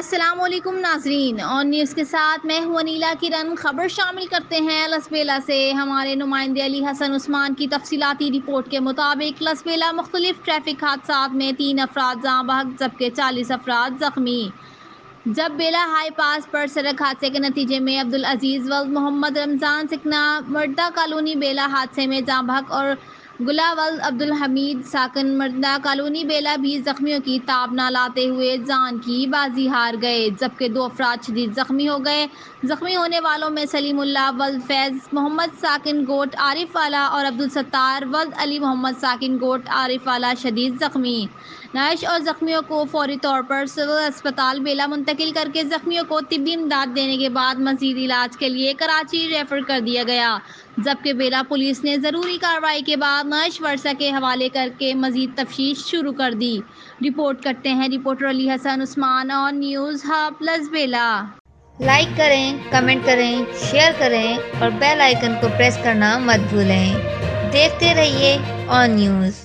السلام علیکم ناظرین، آن نیوز کے ساتھ میں ہوں انیلا کرن۔ خبر شامل کرتے ہیں لسبیلا سے۔ ہمارے نمائندے علی حسن عثمان کی تفصیلاتی رپورٹ کے مطابق لسبیلا مختلف ٹریفک حادثات میں 3 افراد جاں بحق جبکہ 40 افراد زخمی۔ جب بیلا ہائی پاس پر سڑک حادثے کے نتیجے میں عبدالعزیز ولد محمد رمضان سکنہ مردہ کالونی بیلا حادثے میں جاں بحق اور گلا ولد عبدالحمید ساکن مردہ کالونی بیلا بھی زخمیوں کی تاب نہ لاتے ہوئے جان کی بازی ہار گئے، جبکہ 2 افراد شدید زخمی ہو گئے۔ زخمی ہونے والوں میں سلیم اللہ ولد فیض محمد ساکن گوٹ عارف والا اور عبدالستار ولد علی محمد ساکن گوٹ عارف والا شدید زخمی۔ نعش اور زخمیوں کو فوری طور پر سول اسپتال بیلا منتقل کر کے زخمیوں کو طبی امداد دینے کے بعد مزید علاج کے لیے کراچی ریفر کر دیا گیا، جبکہ بیلا پولیس نے ضروری کارروائی کے بعد نعش ورثہ کے حوالے کر کے مزید تفتیش شروع کر دی۔ رپورٹ کرتے ہیں رپورٹر علی حسن عثمان، آن نیوز ہب لسبیلا۔ لائک کریں، کمنٹ کریں، شیئر کریں اور بیل آئیکن کو پریس کرنا مت بھولیں۔ دیکھتے رہیے آن نیوز۔